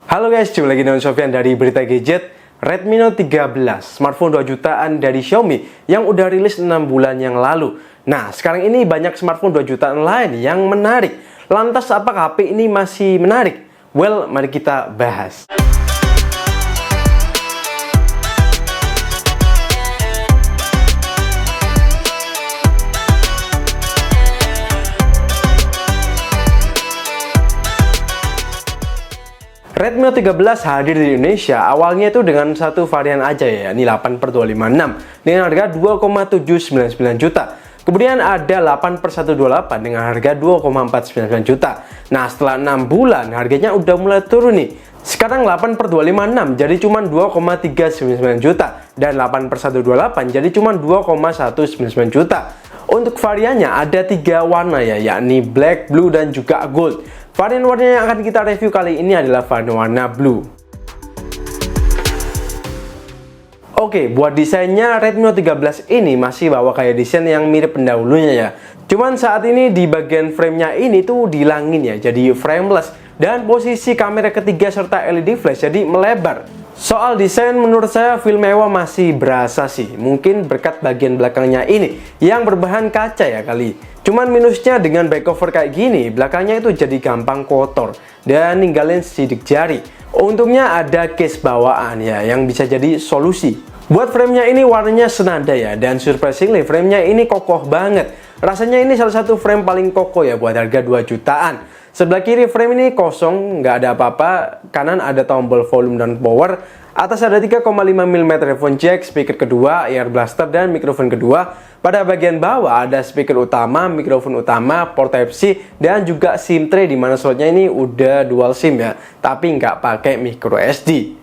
Halo guys, jumpa lagi dengan Sofyan dari Berita Gadget. Redmi Note 13, smartphone 2 jutaan dari Xiaomi yang udah rilis 6 bulan yang lalu. Nah, sekarang ini banyak smartphone 2 jutaan lain yang menarik. Lantas apakah HP ini masih menarik? Well, mari kita bahas. Redmi Note 13 hadir di Indonesia awalnya itu dengan satu varian aja ya, ini 8/256 dengan harga 2,799 juta. Kemudian ada 8/128 dengan harga 2,499 juta. Nah, setelah 6 bulan harganya udah mulai turun nih. Sekarang 8/256 jadi cuma 2,399 juta dan 8/128 jadi cuma 2,199 juta. Untuk variannya ada 3 warna ya, yakni black, blue, dan juga gold. Varian warna yang akan kita review kali ini adalah varian warna blue. Oke, buat desainnya Redmi Note 13 ini masih bawa kayak desain yang mirip pendahulunya ya. Cuman saat ini di bagian framenya ini tuh dihilangin ya, jadi frameless. Dan posisi kamera ketiga serta LED flash jadi melebar. Soal desain menurut saya feel mewah masih berasa sih. Mungkin berkat bagian belakangnya ini yang berbahan kaca ya kali. Cuman minusnya dengan back cover kayak gini, belakangnya itu jadi gampang kotor dan ninggalin sidik jari. Untungnya ada case bawaan ya yang bisa jadi solusi. Buat framenya ini warnanya senada ya, dan surprisingly framenya ini kokoh banget. Rasanya ini salah satu frame paling kokoh ya buat harga 2 jutaan. Sebelah kiri frame ini kosong, nggak ada apa-apa. Kanan ada tombol volume dan power. Atas ada 3,5 mm headphone jack, speaker kedua, ear blaster, dan mikrofon kedua. Pada bagian bawah ada speaker utama, mikrofon utama, port Type-C, dan juga SIM tray di mana slotnya ini udah dual SIM ya, tapi nggak pakai micro SD.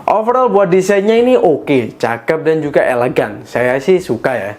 Overall buat desainnya ini oke, cakep dan juga elegan. Saya sih suka ya.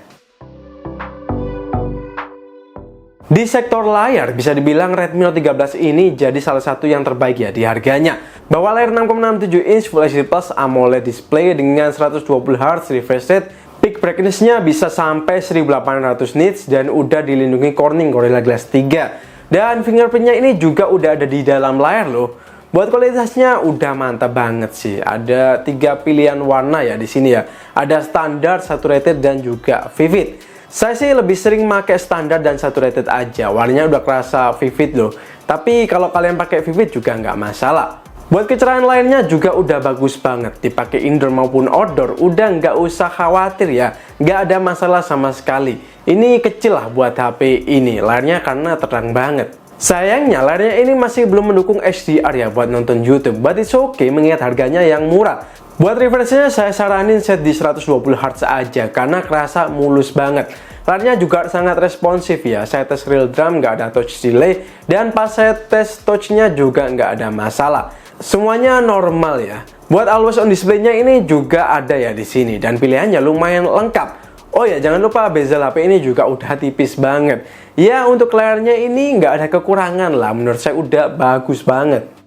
Di sektor layar, bisa dibilang Redmi Note 13 ini jadi salah satu yang terbaik ya di harganya. Bawa layar 6,67 inch Full HD Plus AMOLED display dengan 120Hz refresh rate, peak brightness-nya bisa sampai 1800 nits dan udah dilindungi Corning Gorilla Glass 3. Dan fingerprint-nya ini juga udah ada di dalam layar loh. Buat kualitasnya udah mantap banget sih. Ada 3 pilihan warna ya di sini ya. Ada standar, saturated, dan juga vivid. Saya sih lebih sering pakai standar dan saturated aja. Warnanya udah kerasa vivid loh. Tapi kalau kalian pakai vivid juga nggak masalah. Buat kecerahan lainnya juga udah bagus banget. Dipakai indoor maupun outdoor, udah nggak usah khawatir ya. Nggak ada masalah sama sekali. Ini kecil lah buat HP ini. Layarnya karena terang banget. Sayangnya layarnya ini masih belum mendukung HDR ya buat nonton YouTube. But it's okay mengingat harganya yang murah. Buat refreshnya saya saranin set di 120Hz aja karena kerasa mulus banget. Layarnya juga sangat responsif ya. Saya tes real drum nggak ada touch delay, dan pas saya tes touchnya juga nggak ada masalah. Semuanya normal ya. Buat always on display-nya ini juga ada ya di sini, dan pilihannya lumayan lengkap. Oh ya, jangan lupa bezel HP ini juga udah tipis banget. Ya, untuk layarnya ini nggak ada kekurangan lah. Menurut saya udah bagus banget.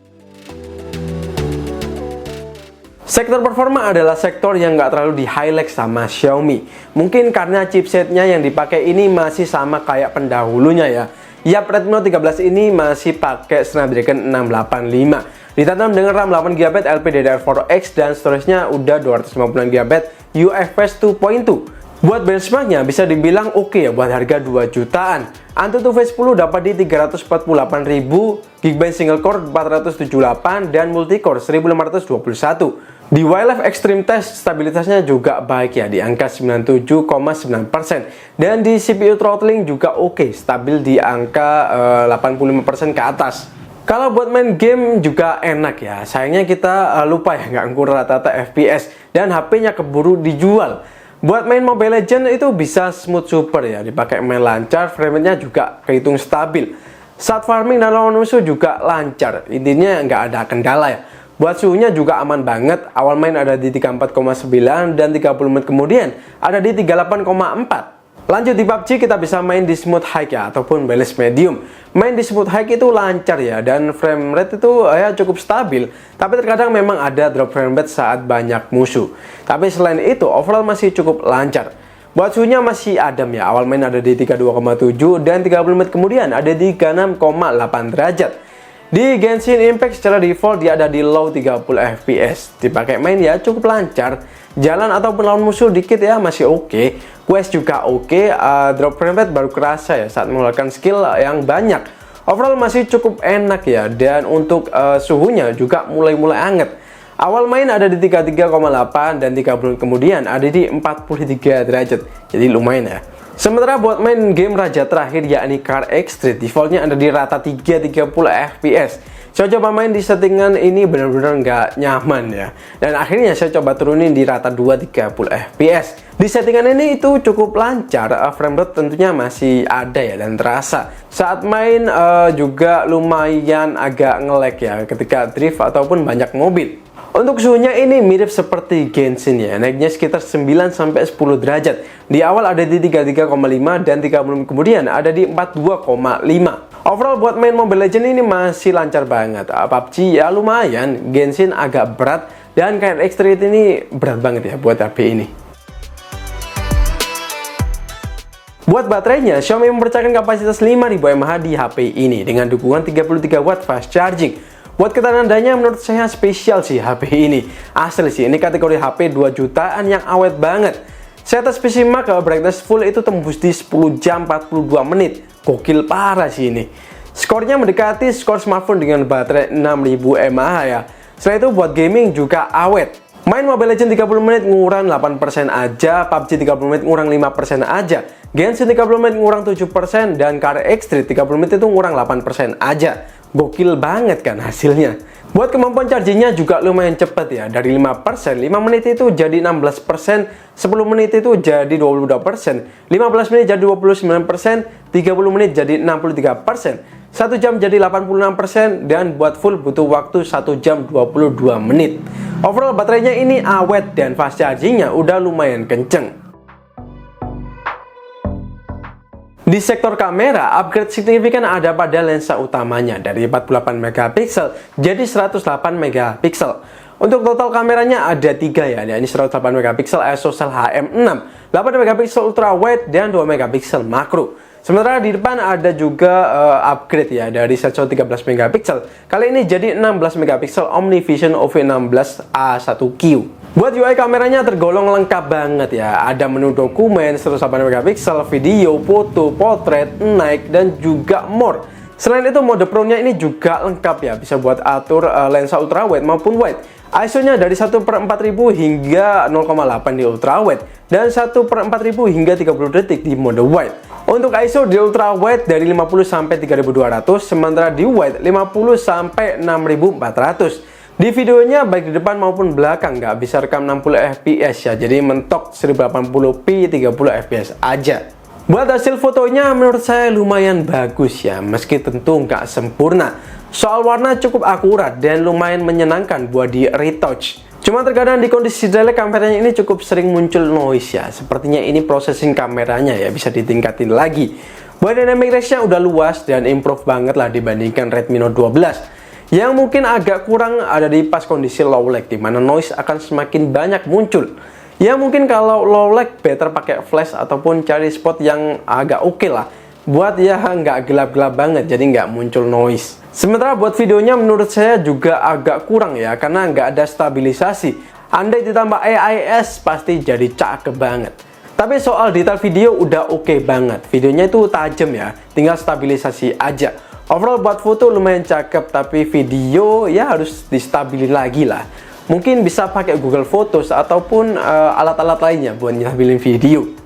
Sektor performa adalah sektor yang nggak terlalu di-highlight sama Xiaomi. Mungkin karena chipsetnya yang dipakai ini masih sama kayak pendahulunya ya. Yap, Redmi Note 13 ini masih pakai Snapdragon 685. Ditanam dengan RAM 8GB LPDDR4X dan storage-nya udah 256GB UFS 2.2. Buat benchmarknya bisa dibilang oke ya buat harga 2 jutaan. Antutu V10 dapat di 348.000, Geekbench single core 478 dan multicore 1521. Di Wildlife Extreme Test stabilitasnya juga baik ya di angka 97,9%, dan di CPU throttling juga oke, stabil di angka 85% ke atas. Kalau buat main game juga enak ya. Sayangnya kita lupa ya nggak ngukur rata-rata FPS dan HP-nya keburu dijual. Buat main Mobile Legends itu bisa smooth super ya, dipakai main lancar, frame-nya juga kehitung stabil. Saat farming dan lawan musuh juga lancar, intinya nggak ada kendala ya. Buat suhunya juga aman banget, awal main ada di 34,9 dan 30 menit kemudian ada di 38,4. Lanjut di PUBG kita bisa main di smooth high ya, ataupun balance medium. Main di smooth high itu lancar ya, dan frame rate itu ya cukup stabil. Tapi terkadang memang ada drop frame rate saat banyak musuh. Tapi selain itu overall masih cukup lancar. Buat suhunya masih adem ya, awal main ada di 32,7 dan 30 menit kemudian ada di 36,8 derajat. Di Genshin Impact secara default dia ada di low 30 fps. Dipakai main ya cukup lancar. Jalan ataupun lawan musuh dikit ya masih oke. Quest juga oke. Drop frame rate baru kerasa ya saat mengeluarkan skill yang banyak. Overall masih cukup enak ya. Dan untuk suhunya juga mulai anget. Awal main ada di 33,8 dan 30 menit kemudian ada di 43 derajat. Jadi lumayan ya. Sementara buat main game raja terakhir yakni Car X Street, defaultnya ada di rata 330 fps. Saya coba main di settingan ini benar-benar nggak nyaman ya. Dan akhirnya saya coba turunin di rata 230 fps. Di settingan ini itu cukup lancar, frame rate tentunya masih ada ya dan terasa. Saat main juga lumayan agak nge-lag ya ketika drift ataupun banyak mobil. Untuk suhunya ini mirip seperti Genshin ya, naiknya sekitar 9-10 derajat. Di awal ada di 33,5 dan 30 kemudian ada di 42,5. Overall buat main Mobile Legends ini masih lancar banget. PUBG ya lumayan, Genshin agak berat, dan kayak X-Street ini berat banget ya buat HP ini. Buat baterainya, Xiaomi mempercayakan kapasitas 5000 mAh di HP ini dengan dukungan 33 watt fast charging. Buat ketahanan dayanya menurut saya spesial sih HP ini. Asli sih, ini kategori HP 2 jutaan yang awet banget. Saya tes PC Mark brightness full itu tembus di 10 jam 42 menit. Gokil parah sih ini. Skornya mendekati skor smartphone dengan baterai 6000 mAh ya. Selain itu buat gaming juga awet. Main Mobile Legends 30 menit ngurang 8% aja, PUBG 30 menit ngurang 5% aja, Genshin 30 menit ngurang 7%, dan Car X Street 30 menit itu ngurang 8% aja. Gokil banget kan hasilnya. Buat kemampuan chargingnya juga lumayan cepet ya. Dari 5%, 5 menit itu jadi 16%, 10 menit itu jadi 22%, 15 menit jadi 29%, 30 menit jadi 63%, 1 jam jadi 86%, dan buat full butuh waktu 1 jam 22 menit. Overall baterainya ini awet dan fast chargingnya udah lumayan kenceng. Di sektor kamera, upgrade signifikan ada pada lensa utamanya dari 48 megapiksel jadi 108 megapiksel. Untuk total kameranya ada 3 ya, ini 108 megapiksel ISOCELL HM6, 8 megapiksel ultra wide, dan 2 megapiksel makro. Sementara di depan ada juga upgrade ya dari sensor 13 megapiksel. Kali ini jadi 16 megapiksel OmniVision OV16 A1Q. Buat UI kameranya tergolong lengkap banget ya. Ada menu dokumen, 108 megapiksel, video, foto, potret, night, dan juga more. Selain itu mode Pro-nya ini juga lengkap ya. Bisa buat atur lensa ultra wide maupun wide. ISO-nya dari 1/4000 hingga 0,8 di ultra wide dan 1/4000 hingga 30 detik di mode wide. Untuk ISO di ultra wide dari 50 sampai 3200, sementara di wide 50 sampai 6400. Di videonya baik di depan maupun belakang nggak bisa rekam 60 fps ya, jadi mentok 1080p 30 fps aja. Buat hasil fotonya menurut saya lumayan bagus ya, meski tentu nggak sempurna. Soal warna cukup akurat dan lumayan menyenangkan buat di retouch. Cuma terkadang di kondisi jelek kameranya ini cukup sering muncul noise ya. Sepertinya ini processing kameranya ya, bisa ditingkatin lagi. Buat dynamic range-nya udah luas dan improve banget lah dibandingkan Redmi Note 12. Yang mungkin agak kurang ada di pas kondisi low lag, dimana noise akan semakin banyak muncul. Ya mungkin kalau low lag better pakai flash ataupun cari spot yang agak oke lah. Buat ya nggak gelap-gelap banget, jadi nggak muncul noise. Sementara buat videonya menurut saya juga agak kurang ya, karena nggak ada stabilisasi. Andai ditambah AIS pasti jadi cakep banget. Tapi soal detail video udah oke banget. Videonya itu tajam ya, tinggal stabilisasi aja. Overall buat foto lumayan cakep, tapi video ya harus distabilin lagi lah. Mungkin bisa pakai Google Photos ataupun alat-alat lainnya buat nyabilin video.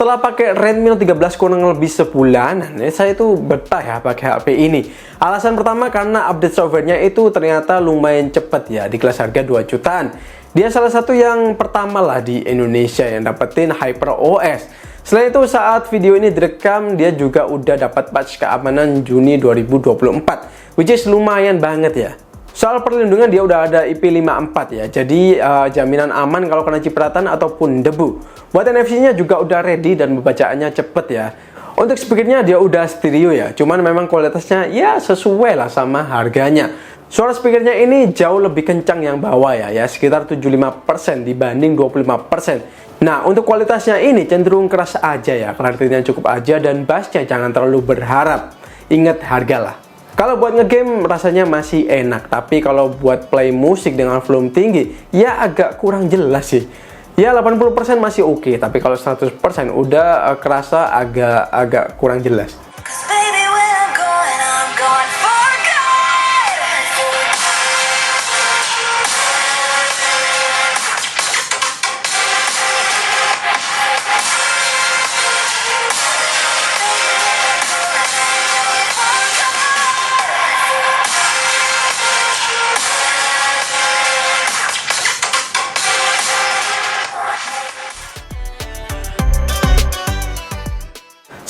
setelah pakai Redmi Note 13 kurang lebih sebulanan, saya itu betah ya pakai HP ini. Alasan pertama karena update softwarenya itu ternyata lumayan cepet ya, di kelas harga 2 jutaan. Dia salah satu yang pertama lah di Indonesia yang dapetin HyperOS. Selain itu, saat video ini direkam, dia juga udah dapat patch keamanan Juni 2024, which is lumayan banget ya. Soal perlindungan dia udah ada IP54 ya, jadi jaminan aman kalau kena cipratan ataupun debu. Buat NFC-nya juga udah ready dan pembacaannya cepet ya. Untuk speakernya dia udah stereo ya, cuman memang kualitasnya ya sesuai lah sama harganya. Suara speakernya ini jauh lebih kencang yang bawah ya, sekitar 75% dibanding 25%. Nah, untuk kualitasnya ini cenderung keras aja ya, clarity-nya cukup aja, dan bassnya jangan terlalu berharap. Ingat harga lah. Kalau buat ngegame rasanya masih enak, tapi kalau buat play musik dengan volume tinggi, ya agak kurang jelas sih. Ya 80% masih oke, tapi kalau 100% udah kerasa agak kurang jelas.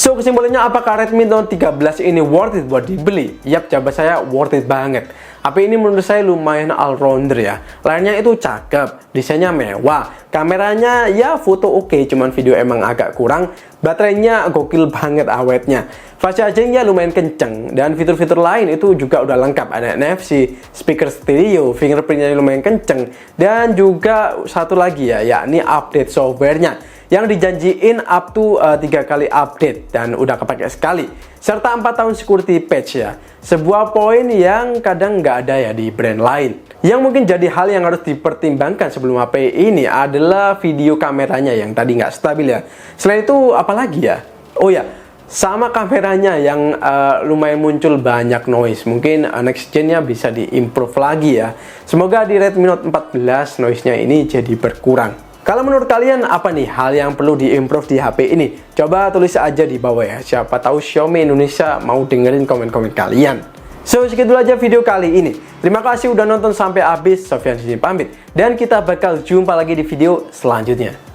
So, kesimpulannya, apakah Redmi Note 13 ini worth it buat dibeli? Yap, jawaban saya worth it banget. HP ini menurut saya lumayan all-rounder ya. Layarnya itu cakep, desainnya mewah, kameranya ya foto oke, cuman video emang agak kurang. Baterainya gokil banget awetnya. Fast charging-nya lumayan kenceng, dan fitur-fitur lain itu juga udah lengkap. Ada NFC, speaker stereo, fingerprint-nya lumayan kenceng, dan juga satu lagi ya, yakni update software-nya yang dijanjiin up to 3 kali update dan udah kepake sekali, serta 4 tahun security patch ya. Sebuah poin yang kadang nggak ada ya di brand lain. Yang mungkin jadi hal yang harus dipertimbangkan sebelum HP ini adalah video kameranya yang tadi nggak stabil ya. Selain itu apalagi ya? Oh ya, sama kameranya yang lumayan muncul banyak noise. Mungkin next gen-nya bisa diimprove lagi ya. Semoga di Redmi Note 14 noise-nya ini jadi berkurang. Kalau menurut kalian apa nih hal yang perlu diimprove di HP ini? Coba tulis aja di bawah ya. Siapa tahu Xiaomi Indonesia mau dengerin komen-komen kalian. So, segitu aja video kali ini. Terima kasih udah nonton sampai habis. Sofyan di sini pamit, dan kita bakal jumpa lagi di video selanjutnya.